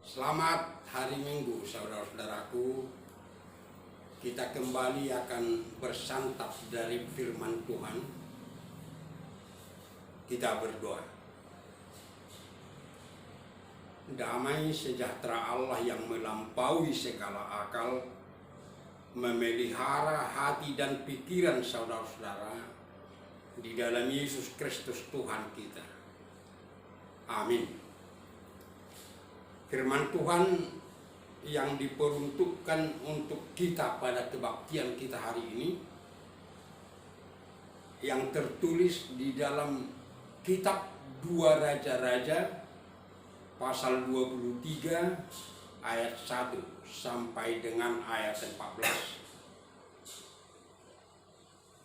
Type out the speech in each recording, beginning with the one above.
Selamat hari Minggu, saudara-saudaraku. Kita kembali akan bersantap dari firman Tuhan. Kita berdoa. Damai sejahtera Allah yang melampaui segala akal memelihara hati dan pikiran saudara-saudara di dalam Yesus Kristus Tuhan kita. Amin. Firman Tuhan yang diperuntukkan untuk kita pada kebaktian kita hari ini, yang tertulis di dalam kitab 2 Raja-Raja pasal 23 ayat 1 sampai dengan ayat 14.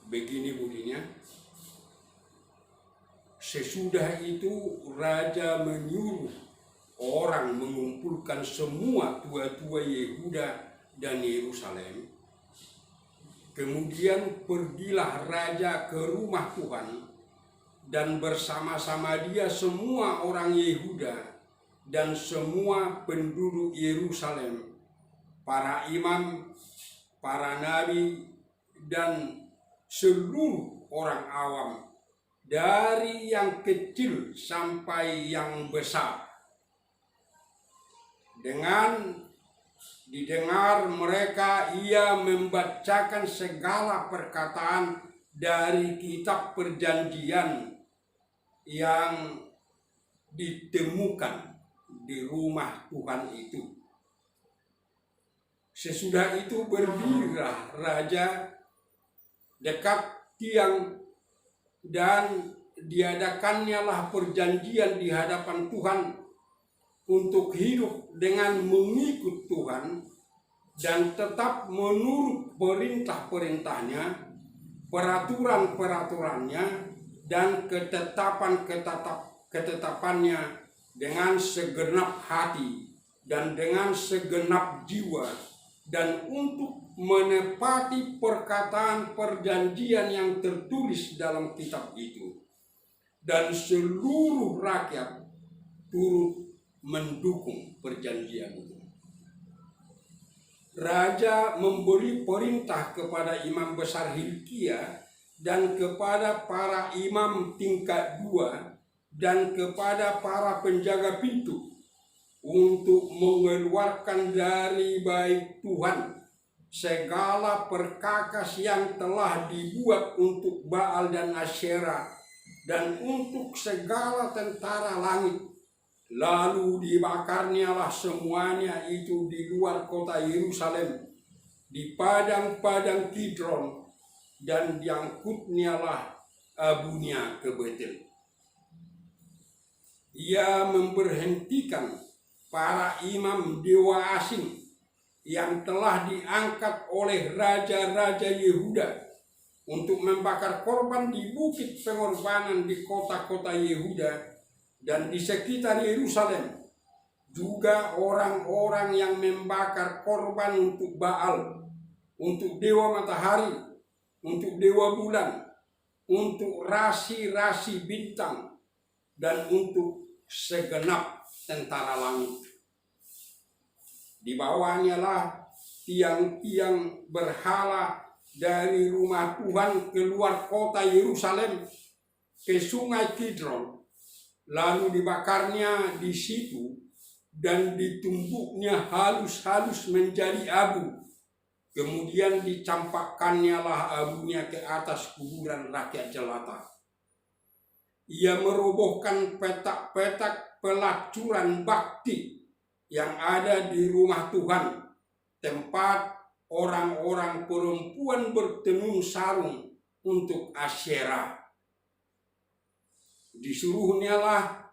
Begini bunyinya. Sesudah itu raja menyuruh orang mengumpulkan semua tua-tua Yehuda dan Yerusalem. Kemudian pergilah raja ke rumah Tuhan, dan bersama-sama dia semua orang Yehuda dan semua penduduk Yerusalem, para imam, para nabi, dan seluruh orang awam, dari yang kecil sampai yang besar. Dengan didengar mereka, ia membacakan segala perkataan dari kitab perjanjian yang ditemukan di rumah Tuhan itu. Sesudah itu berdirilah raja dekat tiang, dan diadakannya lah perjanjian di hadapan Tuhan untuk hidup dengan mengikut Tuhan dan tetap menurut perintah-perintahnya, peraturan-peraturannya, dan ketetapannya dengan segenap hati dan dengan segenap jiwa, dan untuk menepati perkataan perjanjian yang tertulis dalam kitab itu. Dan seluruh rakyat turut mendukung perjanjian itu. Raja memberi perintah kepada imam besar Hilkia dan kepada para imam tingkat 2 dan kepada para penjaga pintu untuk mengeluarkan dari bait Tuhan segala perkakas yang telah dibuat untuk Baal dan Asyera dan untuk segala tentara langit. Lalu dibakarnyalah semuanya itu di luar kota Yerusalem, di padang-padang Kidron, dan diangkutnyalah abunya ke Betel. Ia memberhentikan para imam dewa asing yang telah diangkat oleh raja-raja Yehuda untuk membakar korban di bukit pengorbanan di kota-kota Yehuda dan di sekitar Yerusalem, juga orang-orang yang membakar korban untuk Baal, untuk dewa matahari, untuk dewa bulan, untuk rasi-rasi bintang, dan untuk segenap tentara langit. Di bawahnya lah tiang-tiang berhala dari rumah Tuhan keluar kota Yerusalem ke sungai Kidron. Lalu dibakarnya di situ dan ditumbuknya halus-halus menjadi abu. Kemudian dicampakkannya lah abunya ke atas kuburan rakyat jelata. Ia merobohkan petak-petak pelacuran bakti yang ada di rumah Tuhan, tempat orang-orang perempuan bertenun sarung untuk Asyera. Disuruhnya lah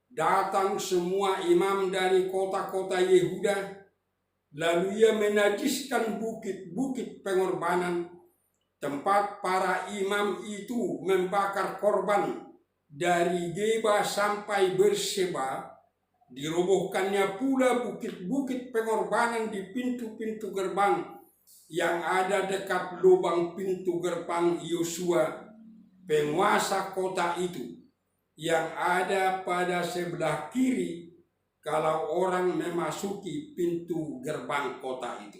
datang semua imam dari kota-kota Yehuda, lalu ia menajiskan bukit-bukit pengorbanan, tempat para imam itu membakar korban dari Geba sampai Berseba. Dirobohkannya pula bukit-bukit pengorbanan di pintu-pintu gerbang yang ada dekat lubang pintu gerbang Yosua, penguasa kota itu, yang ada pada sebelah kiri kalau orang memasuki pintu gerbang kota itu.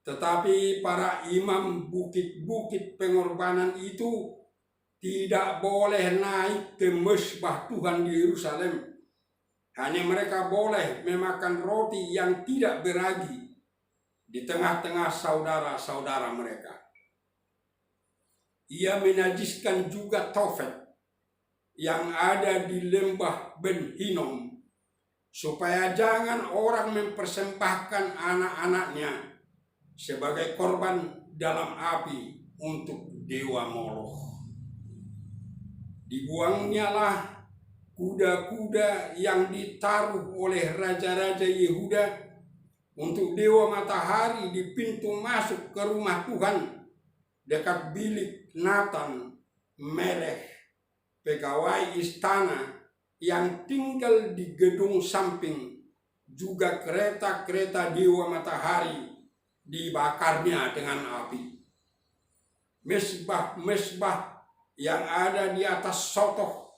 Tetapi para imam bukit-bukit pengorbanan itu tidak boleh naik ke mesbah Tuhan di Yerusalem. Hanya mereka boleh memakan roti yang tidak beragi di tengah-tengah saudara-saudara mereka. Ia menajiskan juga Tofet yang ada di lembah Ben Hinnom, supaya jangan orang mempersembahkan anak-anaknya sebagai korban dalam api untuk dewa Moloch. Dibuangnyalah kuda-kuda yang ditaruh oleh raja-raja Yehuda untuk dewa matahari di pintu masuk ke rumah Tuhan dekat bilik Natan Melech, pegawai istana yang tinggal di gedung samping. Juga kereta-kereta dewa matahari dibakarnya dengan api. Mesbah-mesbah yang ada di atas sotoh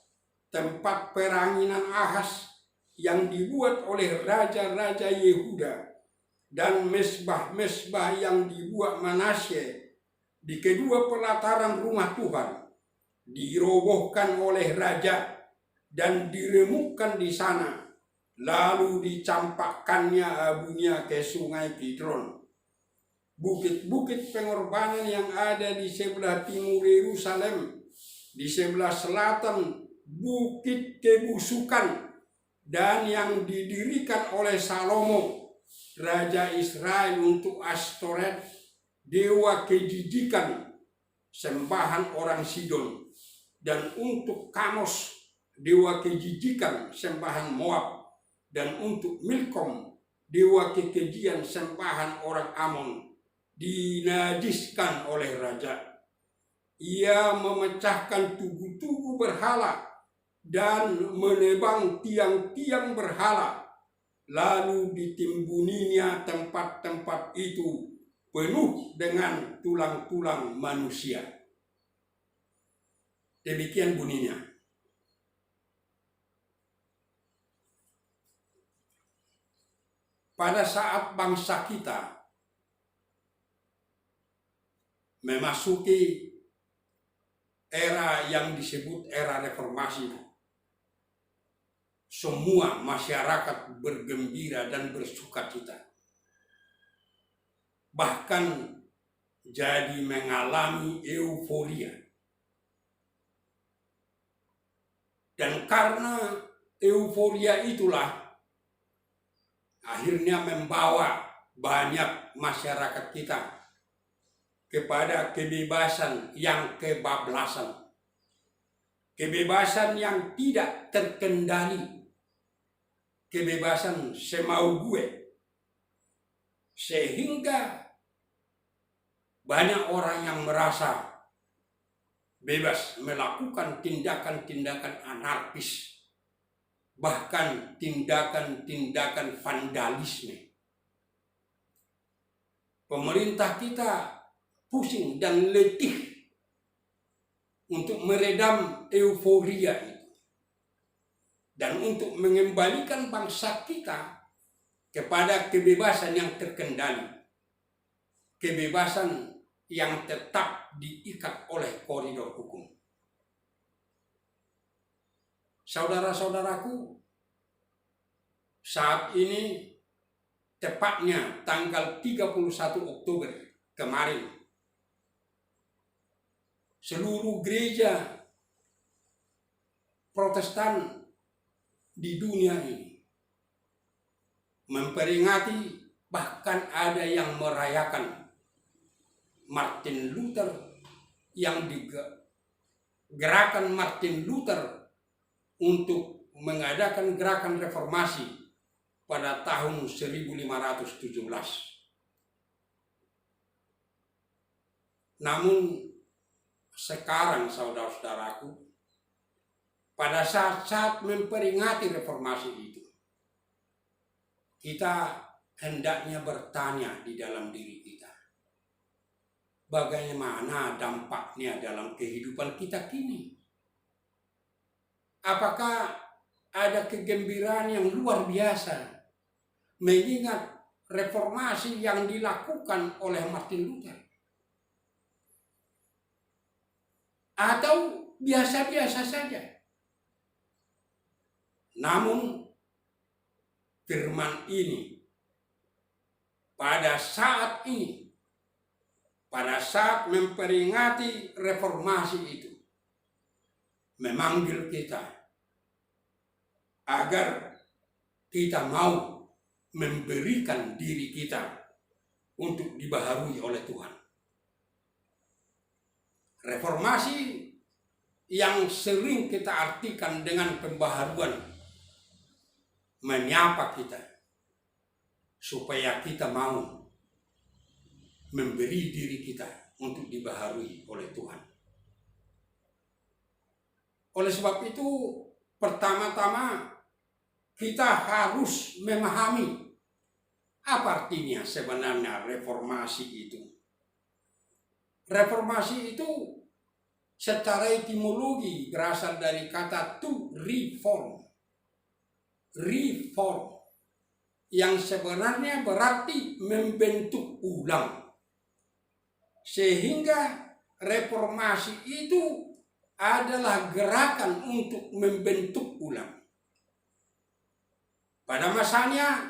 tempat peranginan Ahaz yang dibuat oleh raja-raja Yehuda, dan mesbah-mesbah yang dibuat Manasye di kedua pelataran rumah Tuhan dirobohkan oleh raja dan diremukkan di sana, lalu dicampakkannya abunya ke sungai Kidron. Bukit-bukit pengorbanan yang ada di sebelah timur Yerusalem, di sebelah selatan bukit kebusukan, dan yang didirikan oleh Salomo raja Israel untuk Astoret, dewa kejijikan sembahan orang Sidon, dan untuk Kamos, dewa kejijikan sembahan Moab, dan untuk Milkom, dewa kekejian sembahan orang Amon, dinajiskan oleh raja. Ia memecahkan tugu-tugu berhala dan menebang tiang-tiang berhala, lalu ditimbuninya tempat-tempat itu penuh dengan tulang-tulang manusia. Demikian bunyinya. Pada saat bangsa kita memasuki era yang disebut era reformasi, semua masyarakat bergembira dan bersukacita, bahkan jadi mengalami euforia. Dan karena euforia itulah akhirnya membawa banyak masyarakat kita kepada kebebasan yang kebablasan, kebebasan yang tidak terkendali, kebebasan semau gue, sehingga banyak orang yang merasa bebas melakukan tindakan-tindakan anarkis, bahkan tindakan-tindakan vandalisme. Pemerintah kita pusing dan letih untuk meredam euforia itu dan untuk mengembalikan bangsa kita kepada kebebasan yang terkendali, kebebasan yang tetap diikat oleh koridor hukum. Saudara-saudaraku, saat ini tepatnya tanggal 31 Oktober kemarin, seluruh gereja Protestan di dunia ini memperingati, bahkan ada yang merayakan Martin Luther, yang gerakan Martin Luther untuk mengadakan gerakan reformasi pada tahun 1517. Namun sekarang, saudara-saudaraku, pada saat-saat memperingati reformasi itu, kita hendaknya bertanya di dalam diri kita, bagaimana dampaknya dalam kehidupan kita kini? Apakah ada kegembiraan yang luar biasa mengingat reformasi yang dilakukan oleh Martin Luther. Atau biasa-biasa saja. Namun firman ini pada saat ini, pada saat memperingati reformasi itu, memanggil kita agar kita mau memberikan diri kita untuk dibaharui oleh Tuhan. Reformasi yang sering kita artikan dengan pembaharuan menyapa kita supaya kita mau memberi diri kita untuk dibaharui oleh Tuhan. Oleh sebab itu, pertama-tama kita harus memahami apa artinya sebenarnya reformasi itu. Reformasi itu secara etimologi berasal dari kata to reform. Reform yang sebenarnya berarti membentuk ulang. Sehingga reformasi itu adalah gerakan untuk membentuk ulang. Pada masanya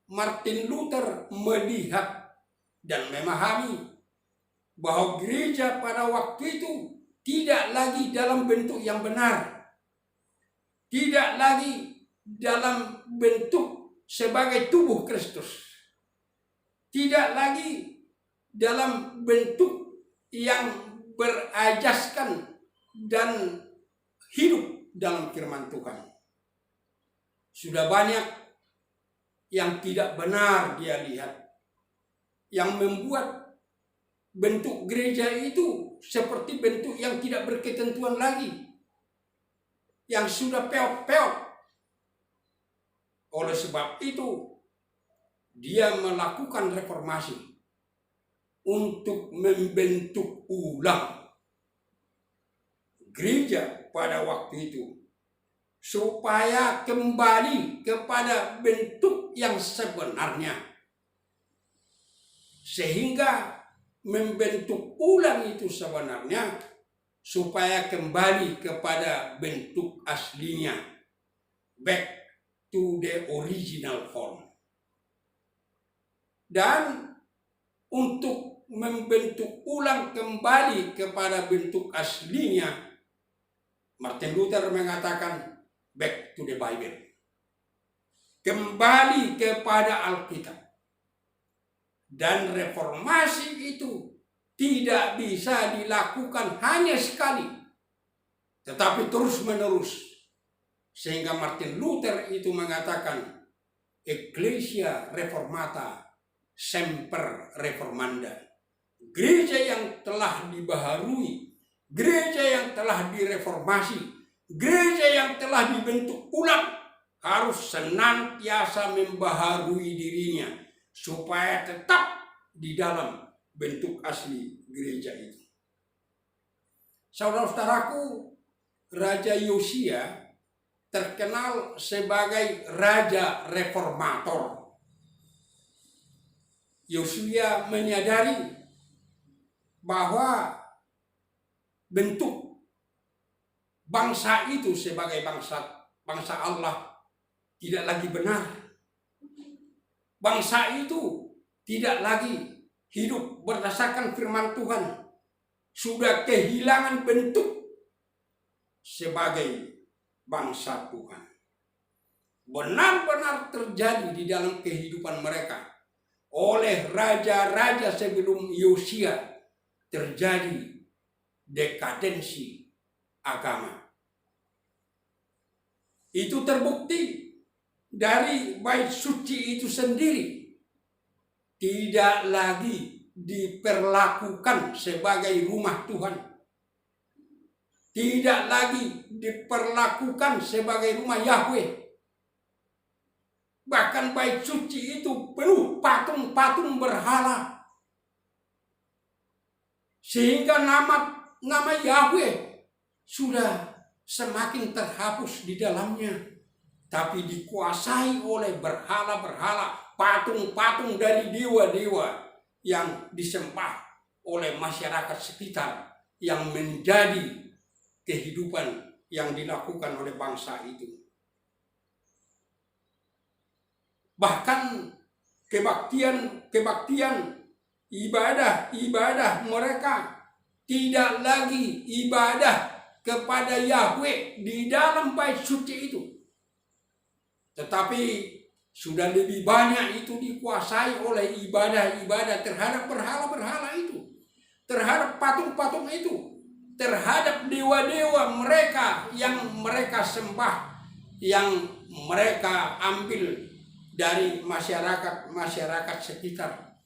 Martin Luther melihat dan memahami bahwa gereja pada waktu itu tidak lagi dalam bentuk yang benar, tidak lagi dalam bentuk sebagai tubuh Kristus, tidak lagi dalam bentuk yang berajaskan dan hidup dalam firman Tuhan. Sudah banyak yang tidak benar dia lihat, yang membuat bentuk gereja itu seperti bentuk yang tidak berketentuan lagi, yang sudah peot-peot. Oleh sebab itu, dia melakukan reformasi untuk membentuk ulang gereja pada waktu itu, supaya kembali kepada bentuk yang sebenarnya. Sehingga membentuk ulang itu sebenarnya supaya kembali kepada bentuk aslinya, back to the original form. Dan untuk membentuk ulang kembali kepada bentuk aslinya, Martin Luther mengatakan back to the Bible, kembali kepada Alkitab. Dan reformasi itu tidak bisa dilakukan hanya sekali, tetapi terus-menerus. Sehingga Martin Luther itu mengatakan, Ecclesia Reformata Semper Reformanda. Gereja yang telah dibaharui, gereja yang telah direformasi, gereja yang telah dibentuk ulang harus senantiasa membaharui dirinya supaya tetap di dalam bentuk asli gereja itu. Saudara-saudaraku, Raja Yosia terkenal sebagai raja reformator. Yosia menyadari bahwa bentuk bangsa itu sebagai bangsa Allah tidak lagi benar. Bangsa itu tidak lagi hidup berdasarkan firman Tuhan. Sudah kehilangan bentuk sebagai bangsa Tuhan. Benar-benar terjadi di dalam kehidupan mereka. Oleh raja-raja sebelum Yosia terjadi dekadensi agama. Itu terbukti dari bait suci itu sendiri tidak lagi diperlakukan sebagai rumah Tuhan, tidak lagi diperlakukan sebagai rumah Yahweh. Bahkan bait suci itu penuh patung-patung berhala, sehingga nama Yahweh sudah semakin terhapus di dalamnya. tapi dikuasai oleh berhala-berhala, patung-patung dari dewa-dewa yang disembah oleh masyarakat sekitar, yang menjadi kehidupan yang dilakukan oleh bangsa itu. Bahkan kebaktian, ibadah mereka tidak lagi ibadah kepada Yahweh di dalam bait suci itu, tetapi sudah lebih banyak itu dikuasai oleh ibadah-ibadah terhadap berhala-berhala itu, terhadap patung-patung itu, terhadap dewa-dewa mereka yang mereka sembah, yang mereka ambil dari masyarakat sekitar.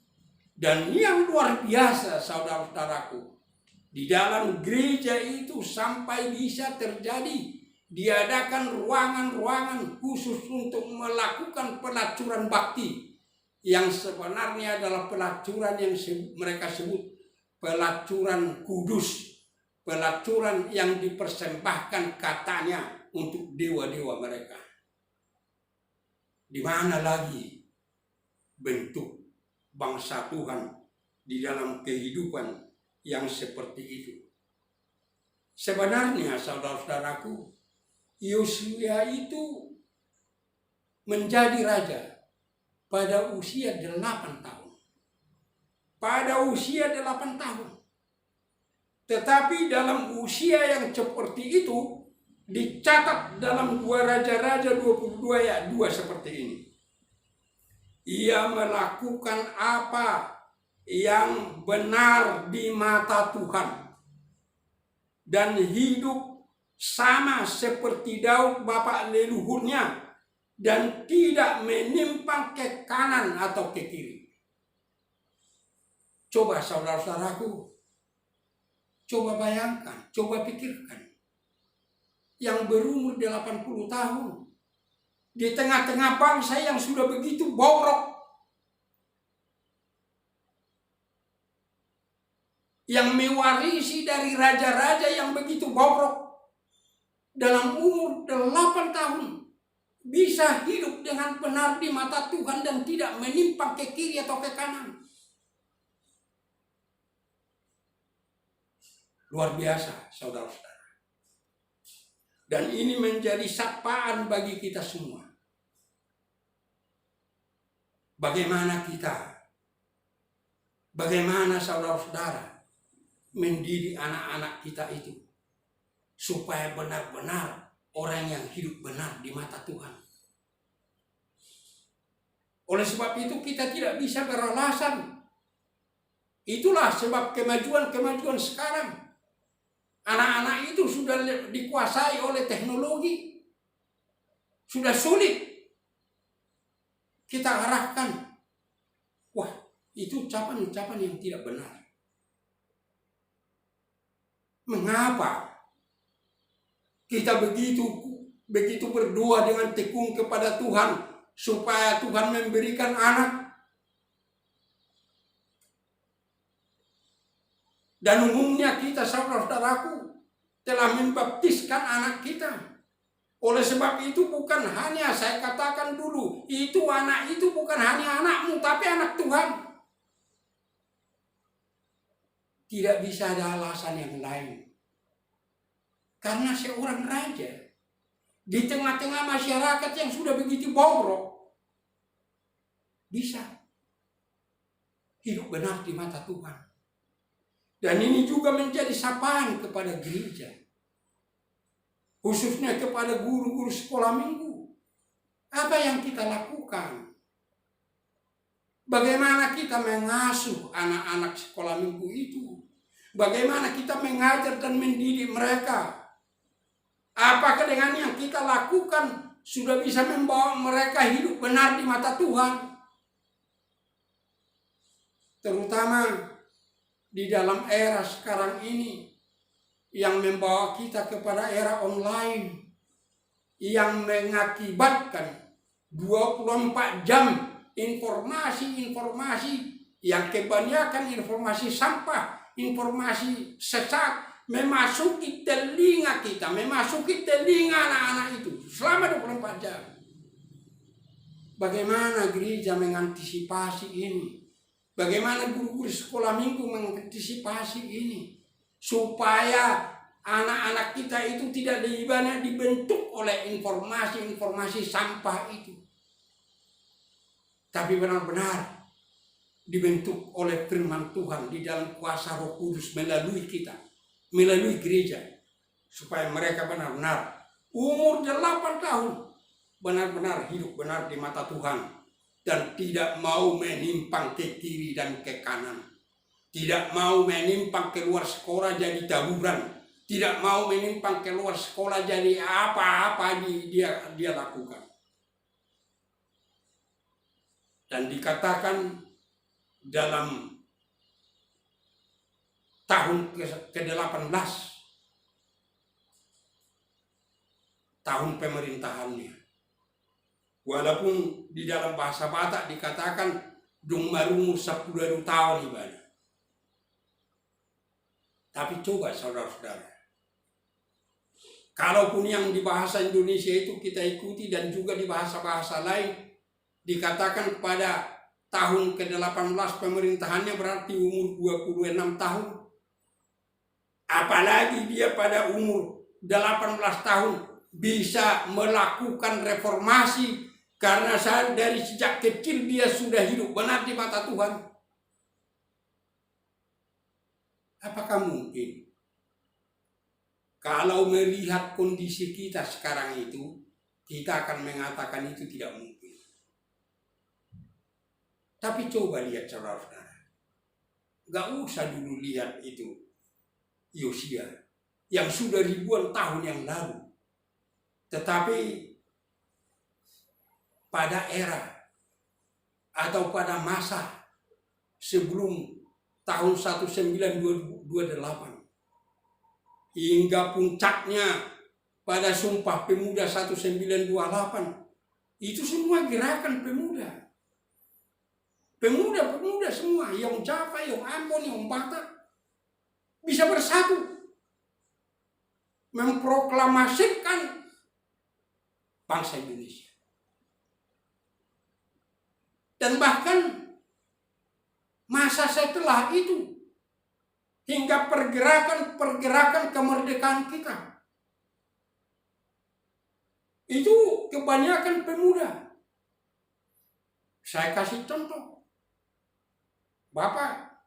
Dan yang luar biasa, saudara-saudaraku, di dalam gereja itu sampai bisa terjadi diadakan ruangan-ruangan khusus untuk melakukan pelacuran bakti, yang sebenarnya adalah pelacuran yang mereka sebut pelacuran kudus, pelacuran yang dipersembahkan katanya untuk dewa-dewa mereka. Di mana lagi bentuk bangsa Tuhan di dalam kehidupan yang seperti itu? Sebenarnya, saudara-saudaraku, Yosia itu menjadi raja pada usia 8 tahun. Pada usia 8 tahun. Tetapi dalam usia yang seperti itu, dicatat dalam 2 Raja-Raja 22 ayat 2 seperti ini. Ia melakukan apa yang benar di mata Tuhan dan hidup sama seperti Daud bapak leluhurnya, dan tidak menyimpang ke kanan atau ke kiri. Coba saudara-saudaraku, coba bayangkan, coba pikirkan, yang berumur 80 tahun di tengah-tengah bangsa yang sudah begitu bobrok, yang mewarisi dari raja-raja yang begitu bobrok, dalam umur 8 tahun bisa hidup dengan benar di mata Tuhan dan tidak menyimpang ke kiri atau ke kanan. Luar biasa, saudara-saudara. Dan ini menjadi sapaan bagi kita semua. Bagaimana saudara-saudara mendidik anak-anak kita itu supaya benar-benar orang yang hidup benar di mata Tuhan. Oleh sebab itu kita tidak bisa beralasan. Itulah sebab kemajuan sekarang. Anak-anak itu sudah dikuasai oleh teknologi. Sudah sulit kita arahkan. Wah, itu ucapan-ucapan yang tidak benar. Mengapa kita begitu berdoa dengan tekun kepada Tuhan supaya Tuhan memberikan anak? Dan umumnya kita, saudara-saudaraku, telah membaptiskan anak kita. Oleh sebab itu bukan hanya, saya katakan dulu, itu anak itu bukan hanya anakmu, tapi anak Tuhan. Tidak bisa ada alasan yang lain. Karena seorang raja di tengah-tengah masyarakat yang sudah begitu bobrok bisa hidup benar di mata Tuhan. Dan ini juga menjadi sapaan kepada gereja, khususnya kepada guru-guru sekolah minggu. Apa yang kita lakukan? Bagaimana kita mengasuh anak-anak sekolah minggu itu? Bagaimana kita mengajar dan mendidik mereka? Apakah dengan yang kita lakukan sudah bisa membawa mereka hidup benar di mata Tuhan? Terutama di dalam era sekarang ini yang membawa kita kepada era online, yang mengakibatkan 24 jam informasi-informasi yang kebanyakan informasi sampah, informasi sesat memasuki telinga kita, memasuki telinga anak-anak itu selama 24 jam. Bagaimana gereja mengantisipasi ini? Bagaimana guru-guru sekolah minggu mengantisipasi ini? Supaya anak-anak kita itu tidak dibentuk oleh informasi-informasi sampah itu. Tapi benar-benar dibentuk oleh firman Tuhan di dalam kuasa Roh Kudus melalui kita, melalui gereja. Supaya mereka benar-benar umur 8 tahun benar-benar hidup benar di mata Tuhan dan tidak mau menyimpang ke kiri dan ke kanan. Tidak mau menyimpang keluar sekolah jadi tawuran. Tidak mau menyimpang keluar sekolah jadi apa-apa dia lakukan. Dan dikatakan dalam tahun ke-18 tahun pemerintahannya. Walaupun di dalam bahasa Batak dikatakan dung marungu 10 tahun ibadah. Tapi coba saudara-saudara, kalaupun yang di bahasa Indonesia itu kita ikuti dan juga di bahasa-bahasa lain, dikatakan pada tahun ke-18 pemerintahannya berarti umur 26 tahun. Apalagi dia pada umur 18 tahun bisa melakukan reformasi karena dari sejak kecil dia sudah hidup benar di mata Tuhan. Apakah mungkin kalau melihat kondisi kita sekarang itu, kita akan mengatakan itu tidak mungkin? Tapi coba lihat saudara-saudara, gak usah dulu lihat itu Yosia yang sudah ribuan tahun yang lalu. Tetapi pada era atau pada masa sebelum tahun 1928 hingga puncaknya pada Sumpah Pemuda 1928, itu semua gerakan pemuda. Pemuda-pemuda semua, yang Java, yang Ambon, yang Batak bisa bersatu memproklamasikan bangsa Indonesia. Dan bahkan masa setelah itu hingga pergerakan kemerdekaan kita itu kebanyakan pemuda. Saya kasih contoh, Bapak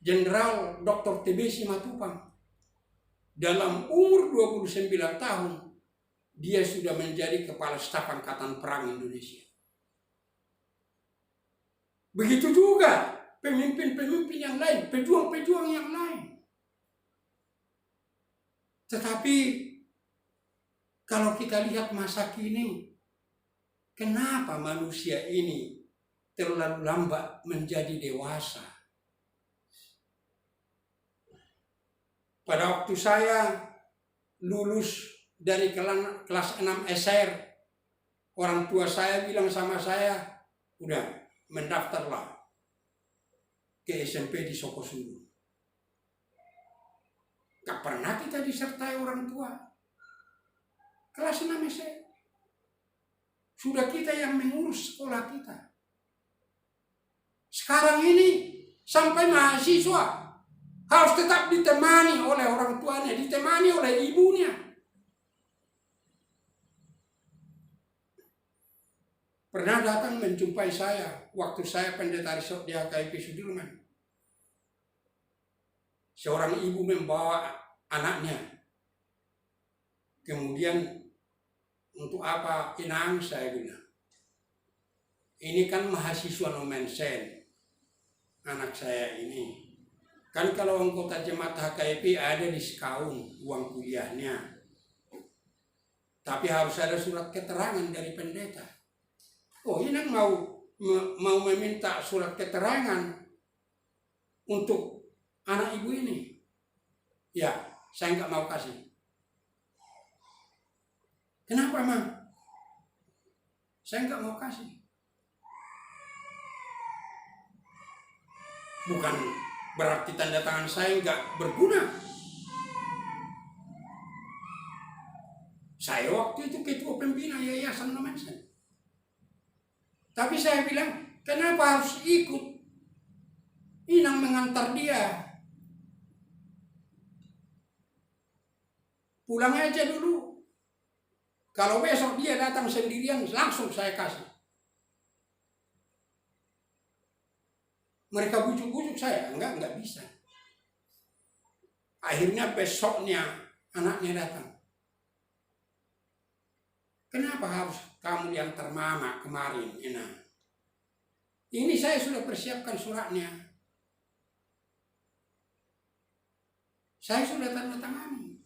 Jenderal Dr. TB Simatupang dalam umur 29 tahun dia sudah menjadi Kepala Staf Angkatan Perang Indonesia. Begitu juga pemimpin-pemimpin yang lain, pejuang-pejuang yang lain. Tetapi kalau kita lihat masa kini, kenapa manusia ini terlalu lambat menjadi dewasa? Pada waktu saya lulus dari kelas 6 SR, orang tua saya bilang sama saya, udah mendaftarlah ke SMP di Sokosuru. Gak pernah kita disertai orang tua. Kelas 6 SR. Sudah kita yang mengurus sekolah kita. Sekarang ini sampai mahasiswa harus tetap ditemani oleh orang tuanya, ditemani oleh ibunya. Pernah datang menjumpai saya waktu saya pendeta resort di HKIP Sudirman. Seorang ibu membawa anaknya. Kemudian, untuk apa Inang, saya bilang. Ini kan mahasiswa nomensen, anak saya ini. Kan kalau anggota jemaat HKIP ada diskaun uang kuliahnya. Tapi harus ada surat keterangan dari pendeta. Oh, Inang mau meminta surat keterangan untuk anak ibu ini. Ya, saya nggak mau kasih. Kenapa, Mang? Saya nggak mau kasih. Bukan berarti tanda tangan saya nggak berguna. Saya waktu itu ketua pembina Yayasan Nomensen. Tapi saya bilang, kenapa harus ikut? Inang mengantar dia. Pulang aja dulu. Kalau besok dia datang sendirian, langsung saya kasih. Mereka bujuk-bujuk saya, enggak bisa. Akhirnya besoknya anaknya datang. Kenapa harus kamu diantar mama kemarin, Ina? Ini saya sudah persiapkan suratnya. Saya sudah tanda tangani.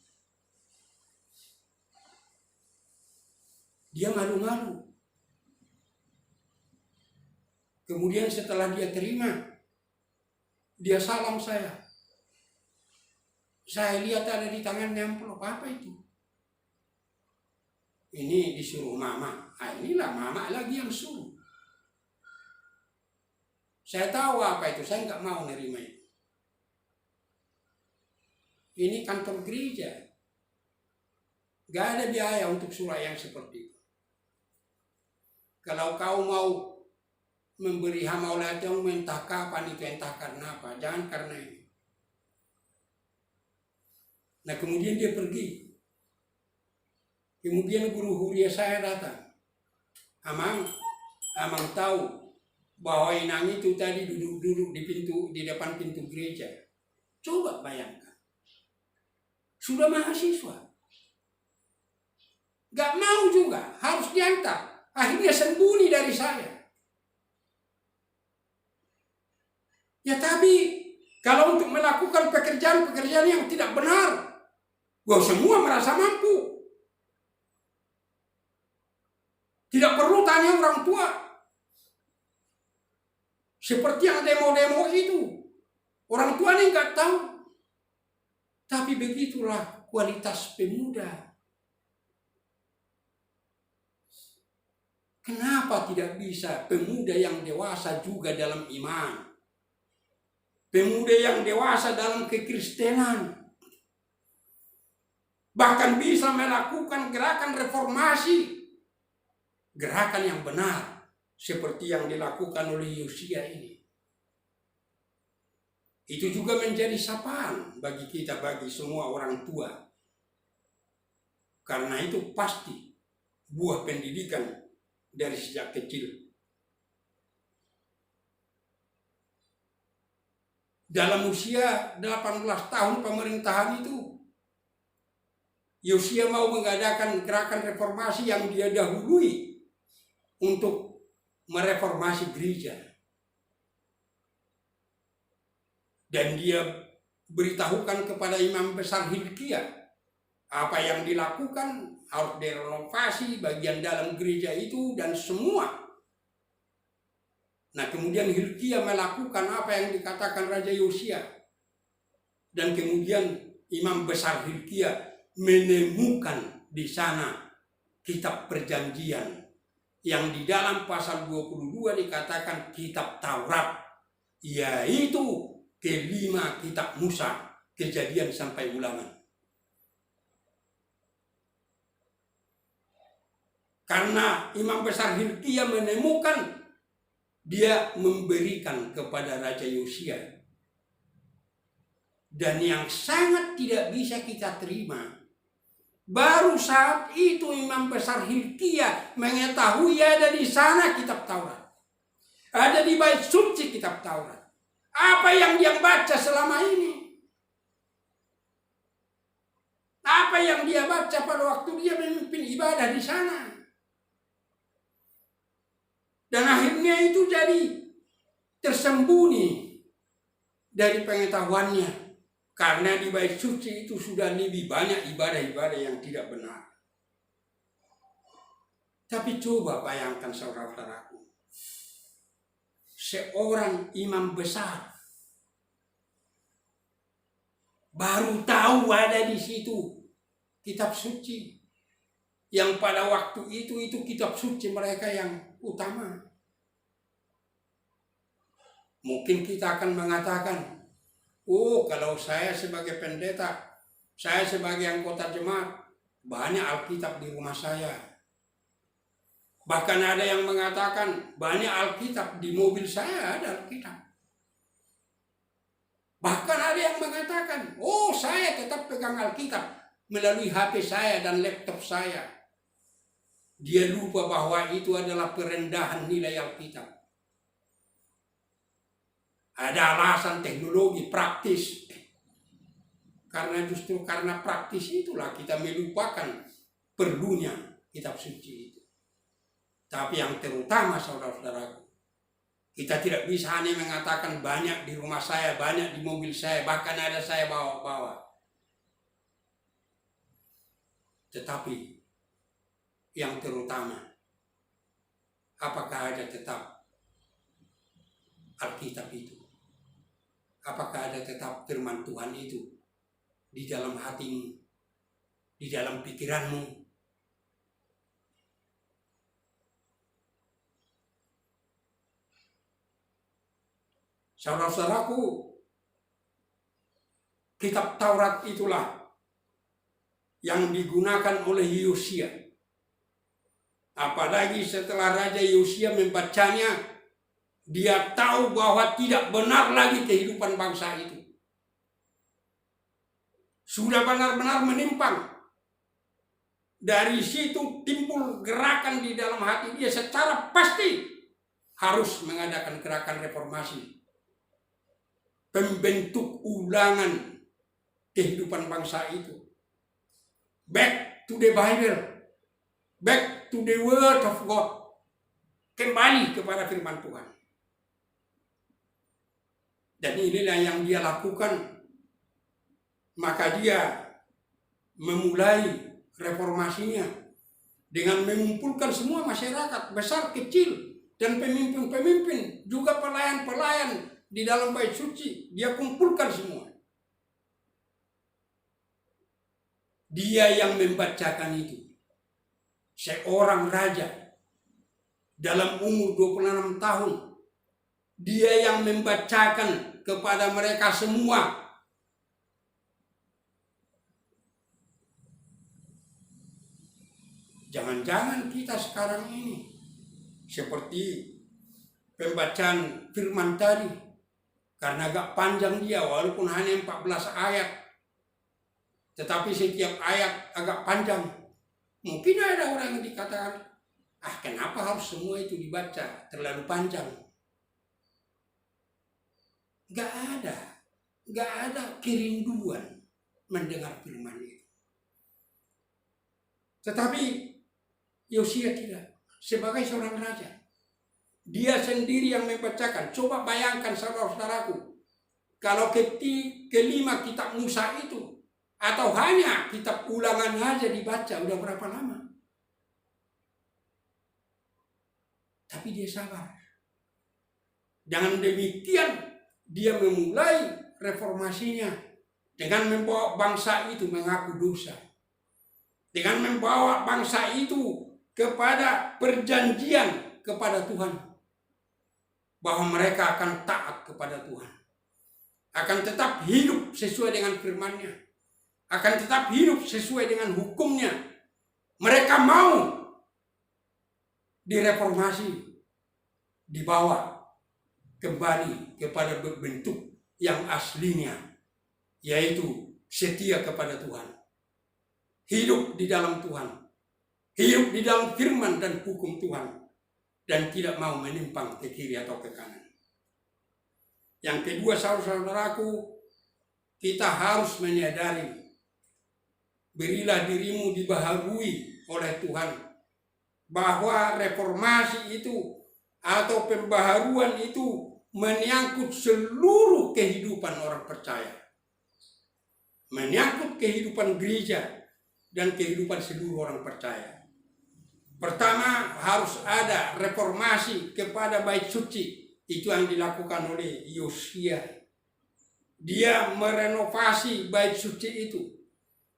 Dia malu-malu. Kemudian setelah dia terima, dia salam saya. Saya lihat ada di tangannya amplop, apa itu? Ini disuruh mama. Inilah mama lagi yang suruh. Saya tahu apa itu, saya nggak mau nerima itu. Ini kantor gereja. Gak ada biaya untuk surat yang seperti itu. Kalau kau mau memberi hamaulat yang entah kapan itu, entah karena apa, jangan karena ini. Nah kemudian dia pergi. Kemudian guru huria saya datang. Amang tahu bahwa Inang itu tadi duduk-duduk di depan pintu gereja. Coba bayangkan. Sudah mahasiswa. Gak mau juga, harus diantar. Akhirnya sembunyi dari saya. Ya tapi kalau untuk melakukan pekerjaan-pekerjaan yang tidak benar, wah semua merasa mampu. Tidak perlu tanya orang tua. Seperti yang demo-demo itu. Orang tua ini nggak tahu. Tapi begitulah kualitas pemuda. Kenapa tidak bisa pemuda yang dewasa juga dalam iman? Pemuda yang dewasa dalam kekristenan. Bahkan bisa melakukan gerakan reformasi. Gerakan yang benar. Seperti yang dilakukan oleh Yosia ini. Itu juga menjadi sapaan bagi kita, bagi semua orang tua. Karena itu pasti buah pendidikan dari sejak kecil. Dalam usia 18 tahun pemerintahan itu, Yosia mau mengadakan gerakan reformasi yang dia dahului untuk mereformasi gereja. Dan dia beritahukan kepada imam besar Hilkia apa yang dilakukan, harus direnovasi bagian dalam gereja itu dan semua. Nah kemudian Hilkia melakukan apa yang dikatakan Raja Yosia. Dan kemudian imam besar Hilkia menemukan di sana kitab perjanjian yang di dalam pasal 22 dikatakan kitab Taurat, yaitu kelima kitab Musa, Kejadian sampai Ulangan. Karena imam besar Hilkia menemukan, dia memberikan kepada Raja Yosia. Dan yang sangat tidak bisa kita terima, baru saat itu imam besar Hilkia mengetahui ada di sana kitab Taurat. Ada di bait suci kitab Taurat. Apa yang dia baca selama ini? Apa yang dia baca pada waktu dia memimpin ibadah di sana? Dan akhirnya itu jadi tersembunyi dari pengetahuannya. Karena di bait suci itu sudah lebih banyak ibadah-ibadah yang tidak benar. Tapi coba bayangkan saudara-saudaraku. Seorang imam besar baru tahu ada di situ kitab suci. Yang pada waktu itu kitab suci mereka yang utama. Mungkin kita akan mengatakan, oh kalau saya sebagai pendeta, saya sebagai anggota jemaat, banyak Alkitab di rumah saya. Bahkan ada yang mengatakan banyak Alkitab di mobil saya, ada Alkitab. Bahkan ada yang mengatakan, oh saya tetap pegang Alkitab melalui HP saya dan laptop saya. Dia lupa bahwa itu adalah perendahan nilai Alkitab. Ada alasan teknologi praktis. Justru karena praktis itulah kita melupakan perlunya kitab suci itu. Tapi yang terutama saudara-saudaraku, kita tidak bisa hanya mengatakan banyak di rumah saya, banyak di mobil saya, bahkan ada saya bawa-bawa. Tetapi yang terutama, apakah ada tetap Alkitab itu? Apakah ada tetap firman Tuhan itu di dalam hatimu, di dalam pikiranmu? Saudara-saudaraku, kitab Taurat itulah yang digunakan oleh Yosia. Apalagi setelah Raja Yosia membacanya, dia tahu bahwa tidak benar lagi kehidupan bangsa itu. Sudah benar-benar menyimpang. Dari situ timbul gerakan di dalam hati dia, secara pasti harus mengadakan gerakan reformasi. Pembentuk ulangan kehidupan bangsa itu. Back to the Bible. Back to the word of God. Kembali kepada firman Tuhan. Dan inilah yang dia lakukan. Maka dia memulai reformasinya dengan mengumpulkan semua masyarakat, besar kecil, dan pemimpin-pemimpin, juga pelayan-pelayan di dalam bait suci. Dia kumpulkan semua. Dia yang membacakan itu. Seorang raja dalam umur 26 tahun. Dia yang membacakan kepada mereka semua. Jangan-jangan kita sekarang ini seperti pembacaan firman tadi, karena agak panjang dia walaupun hanya 14 ayat, tetapi setiap ayat agak panjang. Mungkin ada orang yang dikatakan, kenapa harus semua itu dibaca, terlalu panjang. Gak ada kerinduan mendengar firman itu. Tetapi Yosia tidak, sebagai seorang raja, dia sendiri yang membacakan. Coba bayangkan saudara-saudaraku, kalau kelima kitab Musa itu, atau hanya kitab ulangan aja dibaca, udah berapa lama? Tapi dia sabar. Dengan demikian, dia memulai reformasinya dengan membawa bangsa itu mengaku dosa. Dengan membawa bangsa itu kepada perjanjian kepada Tuhan, bahwa mereka akan taat kepada Tuhan, akan tetap hidup sesuai dengan firman-Nya, akan tetap hidup sesuai dengan hukumnya. Mereka mau direformasi, dibawa kembali kepada bentuk yang aslinya, yaitu setia kepada Tuhan, hidup di dalam Tuhan, hidup di dalam firman dan hukum Tuhan, dan tidak mau menyimpang ke kiri atau ke kanan. Yang kedua, saudara-saudaraku, kita harus menyadari, berilah dirimu dibaharui oleh Tuhan, bahwa reformasi itu atau pembaharuan itu menyangkut seluruh kehidupan orang percaya, menyangkut kehidupan gereja dan kehidupan seluruh orang percaya. Pertama, harus ada reformasi kepada bait suci. Itu yang dilakukan oleh Yosia. Dia merenovasi bait suci itu.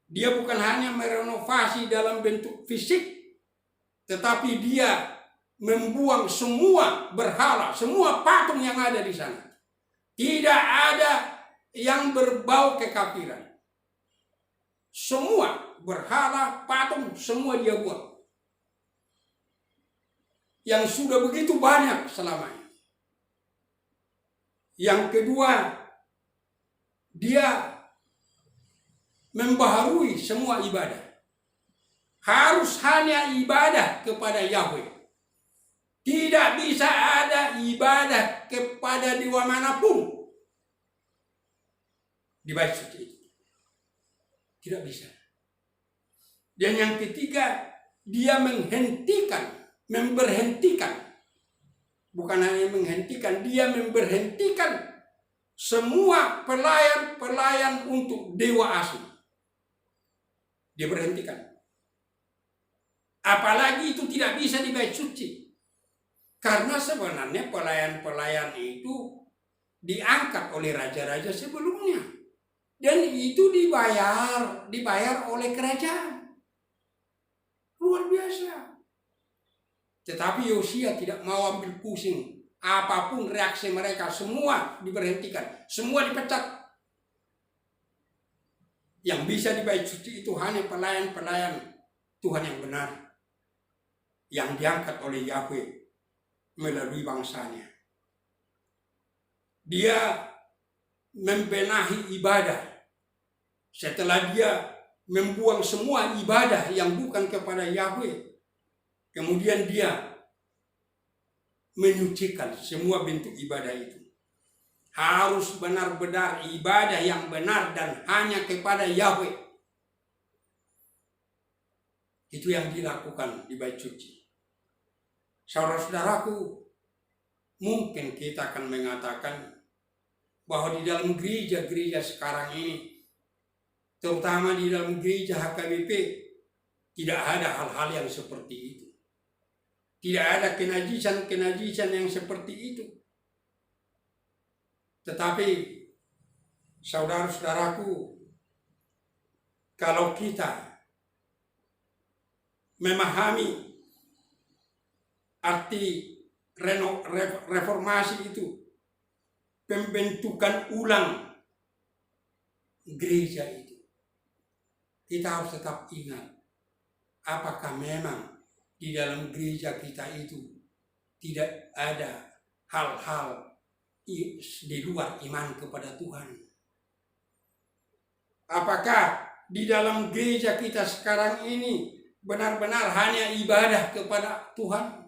Dia bukan hanya merenovasi dalam bentuk fisik, tetapi dia membuang semua berhala, semua patung yang ada di sana. Tidak ada yang berbau kekafiran. Semua berhala, patung, semua dia buang. yang sudah begitu banyak selama ini. Yang kedua, dia membaharui semua ibadah. Harus hanya ibadah kepada Yahweh. Tidak bisa ada ibadah kepada dewa manapun di bait suci itu. Tidak bisa. Dan yang ketiga, dia memberhentikan. Bukan hanya menghentikan, dia memberhentikan semua pelayan-pelayan untuk dewa asing. Dia berhentikan. Apalagi itu tidak bisa di bait suci. Karena sebenarnya pelayan-pelayan itu diangkat oleh raja-raja sebelumnya. Dan itu dibayar oleh kerajaan. Luar biasa. Tetapi Yosia tidak mau ambil pusing. Apapun reaksi mereka, semua diberhentikan. Semua dipecat. Yang bisa di bait suci itu hanya pelayan-pelayan Tuhan yang benar. Yang diangkat oleh Yahweh melalui bangsanya. Dia membenahi ibadah. Setelah dia membuang semua ibadah yang bukan kepada Yahweh, kemudian dia menyucikan semua bentuk ibadah itu. Harus benar-benar ibadah yang benar dan hanya kepada Yahweh. Itu yang dilakukan di bait suci. Saudara-saudaraku, mungkin kita akan mengatakan bahwa di dalam gereja-gereja sekarang ini, terutama di dalam gereja HKBP, tidak ada hal-hal yang seperti itu. Tidak ada kenajisan yang seperti itu. Tetapi, saudara-saudaraku, kalau kita memahami arti reformasi itu, pembentukan ulang gereja itu, kita harus tetap ingat, apakah memang di dalam gereja kita itu tidak ada hal-hal di luar iman kepada Tuhan? Apakah di dalam gereja kita sekarang ini benar-benar hanya ibadah kepada Tuhan?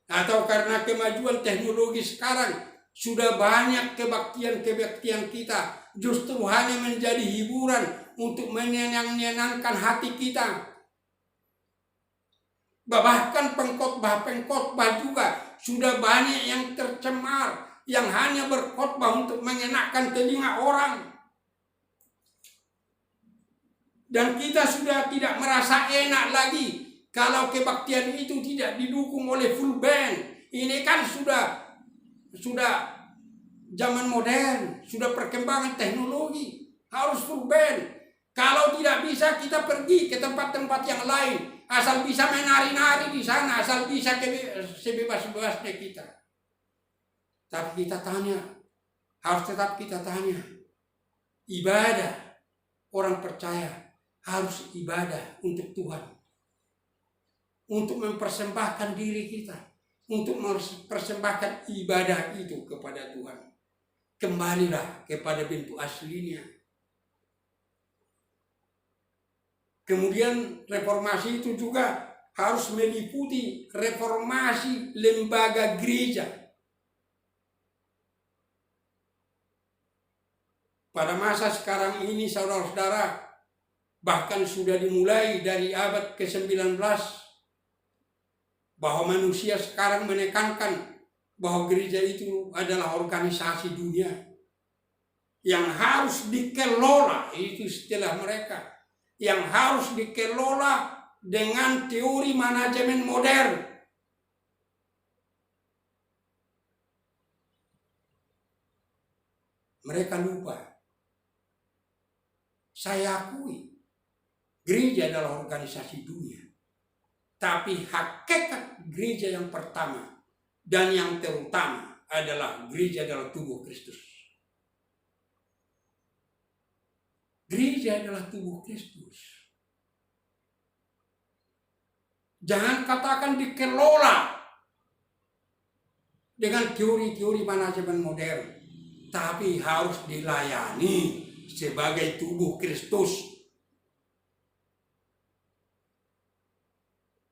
Atau karena kemajuan teknologi sekarang sudah banyak kebaktian kita justru hanya menjadi hiburan untuk menyenangkan hati kita. Bahkan pengkhotbah juga sudah banyak yang tercemar, yang hanya berkhotbah untuk mengenakan telinga orang. Dan kita sudah tidak merasa enak lagi kalau kebaktian itu tidak didukung oleh full band. Ini kan sudah zaman modern, sudah perkembangan teknologi, harus full band. Kalau tidak bisa, kita pergi ke tempat-tempat yang lain. Asal bisa menari-nari di sana, asal bisa sebebas-bebasnya kita. Tapi kita tanya, harus tetap kita tanya, ibadah orang percaya harus ibadah untuk Tuhan, untuk mempersembahkan diri kita, untuk mempersembahkan ibadah itu kepada Tuhan. Kembalilah kepada bentuk aslinya. Kemudian reformasi itu juga harus meliputi reformasi lembaga gereja. Pada masa sekarang ini, saudara-saudara, bahkan sudah dimulai dari abad ke-19, bahwa manusia sekarang menekankan bahwa gereja itu adalah organisasi dunia yang harus dikelola, itu istilah mereka, yang harus dikelola dengan teori manajemen modern. Mereka lupa. Saya akui, gereja adalah organisasi dunia. Tapi hakikat gereja yang pertama dan yang terutama adalah gereja adalah tubuh Kristus. Gereja adalah tubuh Kristus. Jangan katakan dikelola dengan teori-teori manajemen modern, tapi harus dilayani sebagai tubuh Kristus.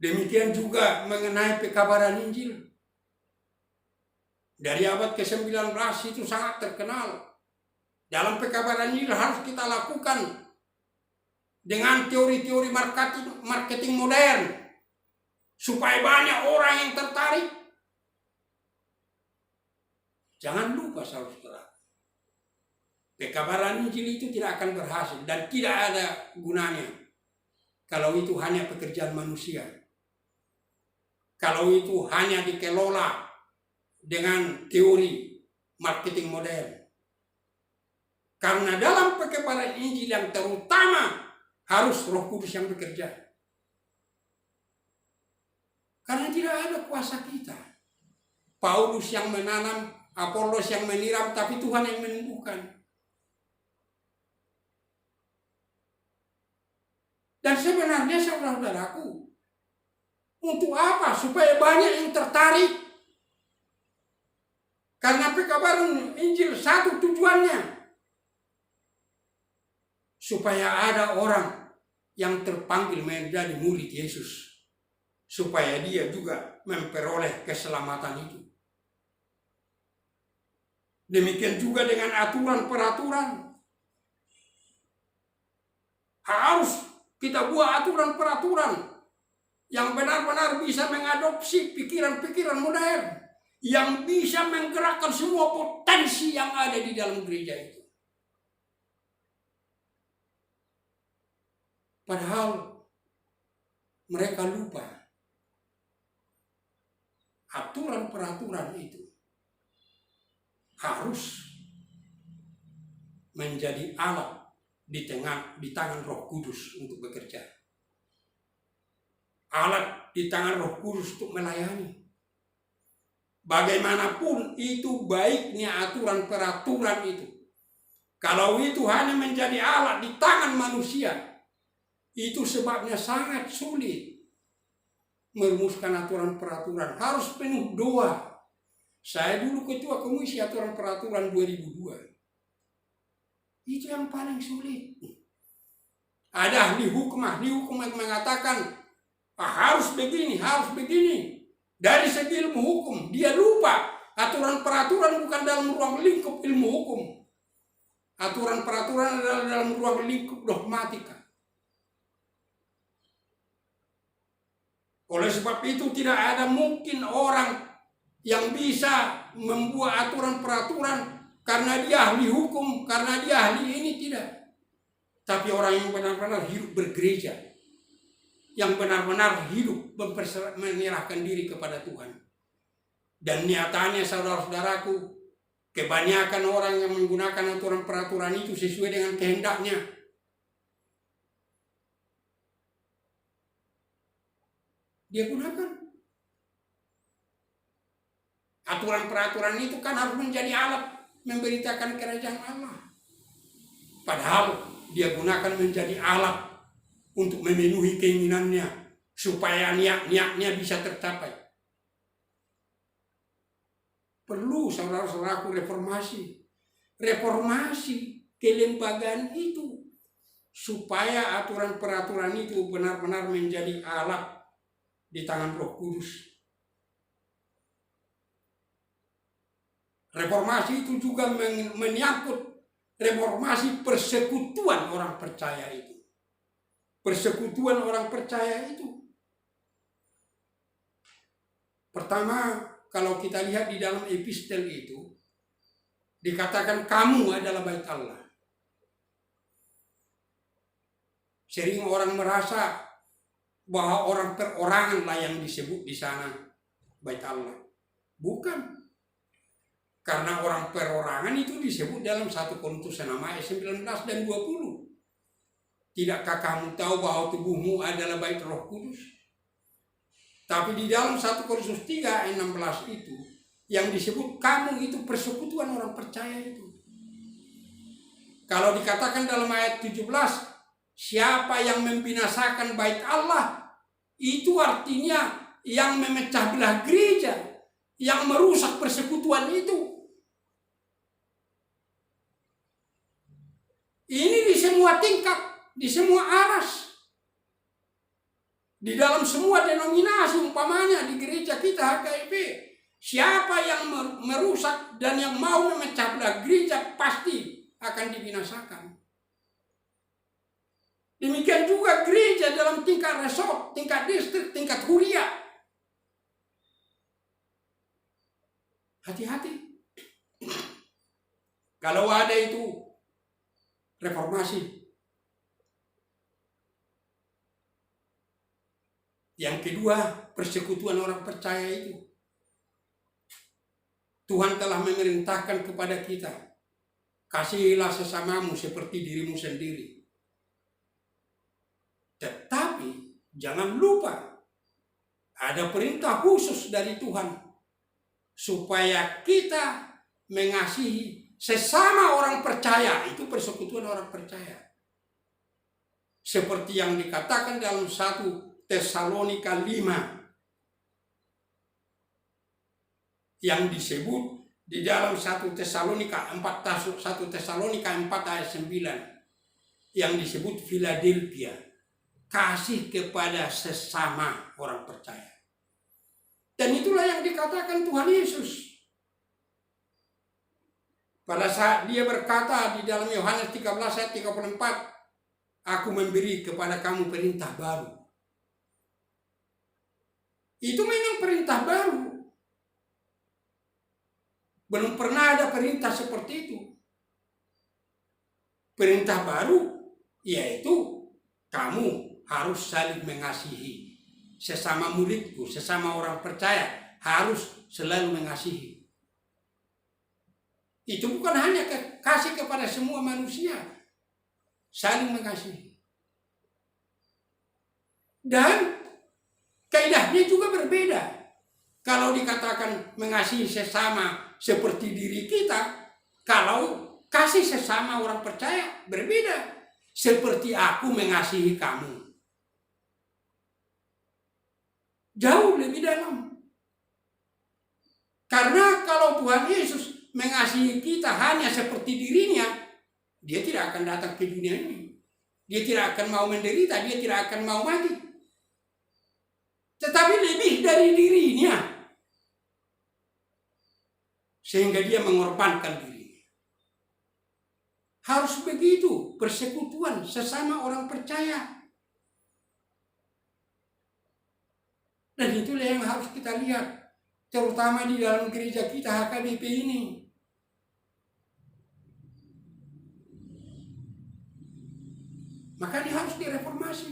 Demikian juga mengenai pekabaran Injil. Dari abad ke-19 itu sangat terkenal. Dalam pekabaran Injil harus kita lakukan dengan teori-teori marketing modern, supaya banyak orang yang tertarik. Jangan lupa saudara, pekabaran Injil itu tidak akan berhasil dan tidak ada gunanya kalau itu hanya pekerjaan manusia. Kalau itu hanya dikelola dengan teori marketing modern. Karena dalam pekabaran Injil yang terutama harus Roh Kudus yang bekerja. Karena tidak ada kuasa kita. Paulus yang menanam, Apolos yang menyiram, tapi Tuhan yang menumbuhkan. Dan sebenarnya saudara-saudaraku, untuk apa? Supaya banyak yang tertarik. Karena pekabaran Injil satu tujuannya, supaya ada orang yang terpanggil menjadi murid Yesus, supaya dia juga memperoleh keselamatan itu. Demikian juga dengan aturan-peraturan. Harus kita buat aturan-peraturan yang benar-benar bisa mengadopsi pikiran-pikiran modern, yang bisa menggerakkan semua potensi yang ada di dalam gereja itu. Padahal mereka lupa aturan-peraturan itu harus menjadi alat di tangan Roh Kudus untuk bekerja. Alat di tangan Roh Kudus untuk melayani. Bagaimanapun itu baiknya aturan-peraturan itu, kalau itu hanya menjadi alat di tangan manusia, itu sebabnya sangat sulit merumuskan aturan-peraturan. Harus penuh doa. Saya dulu ketua komisi aturan-peraturan 2002. Itu yang paling sulit. Ada ahli hukum yang mengatakan harus begini, harus begini. Dari segi ilmu hukum, dia lupa aturan-peraturan bukan dalam ruang lingkup ilmu hukum. Aturan-peraturan adalah dalam ruang lingkup dogmatika. Oleh sebab itu tidak ada mungkin orang yang bisa membuat aturan-peraturan karena dia ahli hukum, karena dia ahli ini, tidak. Tapi orang yang benar-benar hidup bergereja, yang benar-benar hidup menyerahkan diri kepada Tuhan. Dan nyatanya saudara-saudaraku, kebanyakan orang yang menggunakan aturan-peraturan itu sesuai dengan kehendaknya. Dia gunakan. Aturan-peraturan itu kan harus menjadi alat memberitakan kerajaan Allah. Padahal dia gunakan menjadi alat untuk memenuhi keinginannya, supaya niat-niatnya bisa tercapai. Perlu saudara-saudaraku reformasi kelembagaan itu, supaya aturan-peraturan itu benar-benar menjadi alat di tangan Roh Kudus. Reformasi itu juga menyangkut reformasi persekutuan orang percaya itu. Persekutuan orang percaya itu. Pertama, kalau kita lihat di dalam epistel itu, dikatakan kamu adalah bait Allah. Sering orang merasa bahwa orang perorangan lah yang disebut di sana bait Allah. Bukan. Karena orang perorangan itu disebut dalam 1 Korintus 6 ayat 19 dan 20. Tidakkah kamu tahu bahwa tubuhmu adalah bait Roh Kudus? Tapi di dalam 1 Korintus 3 ayat 16 itu, yang disebut kamu itu persekutuan orang percaya itu. Kalau dikatakan dalam ayat 17, siapa yang membinasakan bait Allah, Itu artinya yang memecah belah gereja, yang merusak persekutuan itu. Ini di semua tingkat, di semua aras, di dalam semua denominasi, umpamanya di gereja kita HKIP. Siapa yang merusak dan yang mau memecah belah gereja pasti akan dibinasakan. Demikian juga gereja dalam tingkat resort, tingkat distrik, tingkat huria. Hati-hati. Kalau ada itu reformasi. Yang kedua, persekutuan orang percaya itu. Tuhan telah memerintahkan kepada kita, kasihilah sesamamu seperti dirimu sendiri. Tetapi jangan lupa, ada perintah khusus dari Tuhan supaya kita mengasihi sesama orang percaya. Itu persekutuan orang percaya. Seperti yang dikatakan dalam 1 Tesalonika 5, yang disebut di dalam 1 Tesalonika 4 ayat 9, yang disebut Philadelphia, kasih kepada sesama orang percaya. Dan itulah yang dikatakan Tuhan Yesus pada saat dia berkata di dalam Yohanes 13 ayat 34, aku memberi kepada kamu perintah baru. Itu memang perintah baru. Belum pernah ada perintah seperti itu. Perintah baru yaitu kamu harus saling mengasihi. Sesama muridku, sesama orang percaya harus selalu mengasihi. Itu bukan hanya kasih kepada semua manusia, saling mengasihi. Dan kaidahnya juga berbeda. Kalau dikatakan mengasihi sesama seperti diri kita, kalau kasih sesama orang percaya berbeda. Seperti aku mengasihi kamu. Jauh lebih dalam. Karena kalau Tuhan Yesus mengasihi kita hanya seperti dirinya, dia tidak akan datang ke dunia ini. Dia tidak akan mau menderita, dia tidak akan mau mati. Tetapi lebih dari dirinya. Sehingga dia mengorbankan dirinya. Harus begitu persekutuan sesama orang percaya. Dan itulah yang harus kita lihat, terutama di dalam gereja kita HKBP ini. Makanya harus direformasi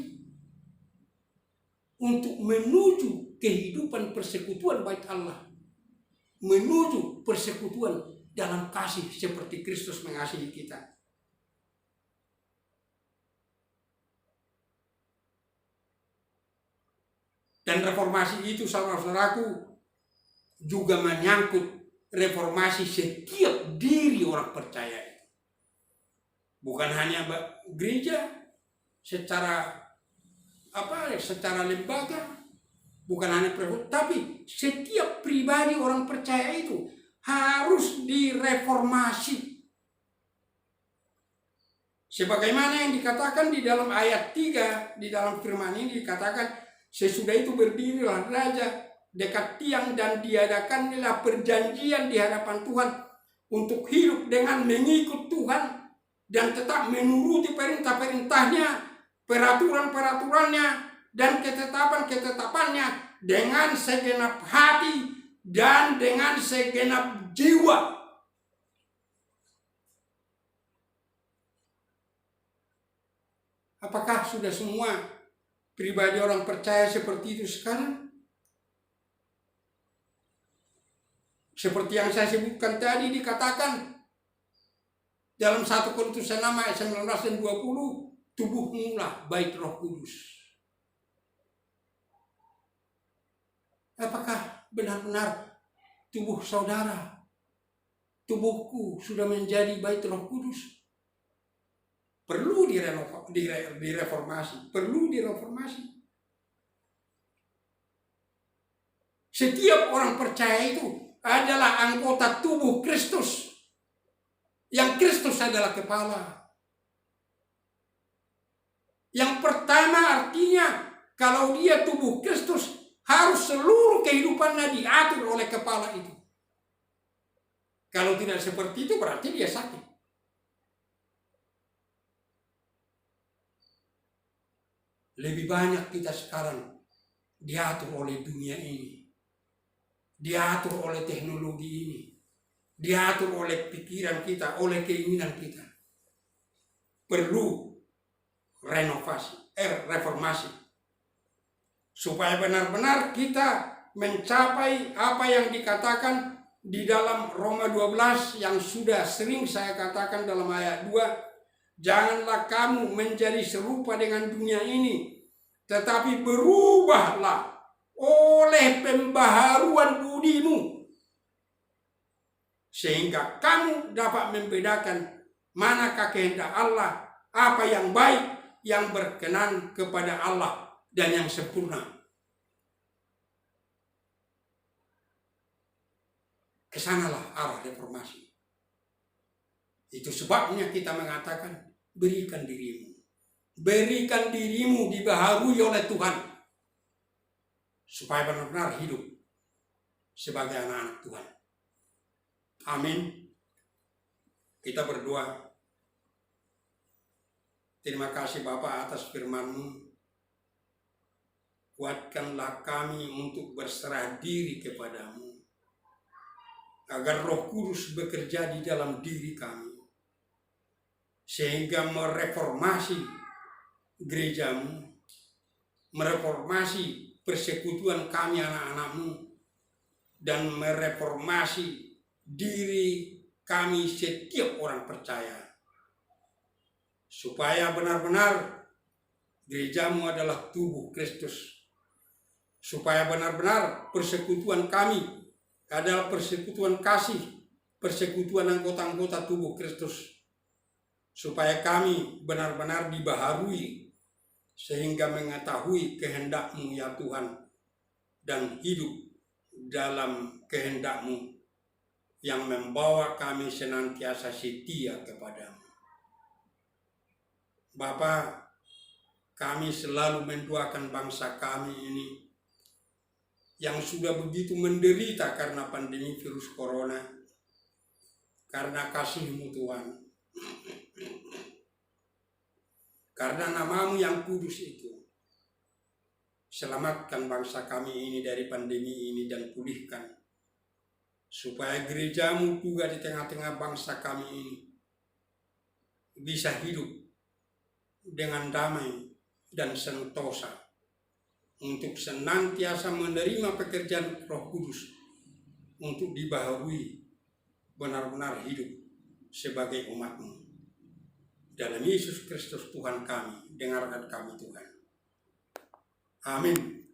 untuk menuju kehidupan persekutuan bait Allah, menuju persekutuan dalam kasih seperti Kristus mengasihi kita. Dan reformasi itu, saudara-saudaraku, juga menyangkut reformasi setiap diri orang percaya. Bukan hanya gereja secara secara lembaga, bukan hanya tapi setiap pribadi orang percaya itu harus direformasi. Sebagaimana yang dikatakan di dalam ayat 3, di dalam firman ini dikatakan, sesudah itu berdirilah raja dekat tiang dan diadakanlah perjanjian di hadapan Tuhan untuk hidup dengan mengikut Tuhan dan tetap menuruti perintah-perintahnya, peraturan-peraturannya, dan ketetapan-ketetapannya dengan segenap hati dan dengan segenap jiwa. Apakah sudah semua pribadi orang percaya seperti itu sekarang? Seperti yang saya sebutkan tadi, dikatakan dalam 1 Korintus 6 ayat 19 dan 20, tubuhmu lah bait Roh Kudus. Apakah benar-benar tubuh saudara, tubuhku sudah menjadi bait Roh Kudus? Perlu direformasi, perlu direformasi. Setiap orang percaya itu adalah anggota tubuh Kristus, yang Kristus adalah kepala. Yang pertama artinya kalau dia tubuh Kristus, harus seluruh kehidupannya diatur oleh kepala itu. Kalau tidak seperti itu berarti dia sakit. Lebih banyak kita sekarang diatur oleh dunia ini, diatur oleh teknologi ini, diatur oleh pikiran kita, oleh keinginan kita. Perlu reformasi, supaya benar-benar kita mencapai apa yang dikatakan di dalam Roma 12 yang sudah sering saya katakan dalam ayat 2. Janganlah kamu menjadi serupa dengan dunia ini, tetapi berubahlah oleh pembaharuan budimu, sehingga kamu dapat membedakan manakah kehendak Allah, apa yang baik, yang berkenan kepada Allah, dan yang sempurna. Kesanalah arah reformasi. Itu sebabnya kita mengatakan berikan dirimu. Berikan dirimu dibaharui oleh Tuhan, supaya benar-benar hidup sebagai anak-anak Tuhan. Amin. Kita berdoa. Terima kasih Bapa atas firman-Mu. Kuatkanlah kami untuk berserah diri kepadamu, agar Roh Kudus bekerja di dalam diri kami, sehingga mereformasi gerejamu, mereformasi persekutuan kami anak-anak-Mu, dan mereformasi diri kami setiap orang percaya, supaya benar-benar gerejamu adalah tubuh Kristus, supaya benar-benar persekutuan kami adalah persekutuan kasih, persekutuan anggota-anggota tubuh Kristus, supaya kami benar-benar dibaharui sehingga mengetahui kehendak-Mu ya Tuhan, dan hidup dalam kehendak-Mu yang membawa kami senantiasa setia kepada-Mu. Bapa, kami selalu mendoakan bangsa kami ini yang sudah begitu menderita karena pandemi virus corona, karena kasih-Mu Tuhan, karena nama-Mu yang kudus itu. Selamatkan bangsa kami ini dari pandemi ini dan pulihkan, supaya gereja-Mu juga di tengah-tengah bangsa kami ini bisa hidup dengan damai dan sentosa, untuk senantiasa menerima pekerjaan Roh Kudus, untuk dibaharui benar-benar hidup sebagai umat-Mu. Dalam Yesus Kristus Tuhan kami, dengarkan kami Tuhan. Amin.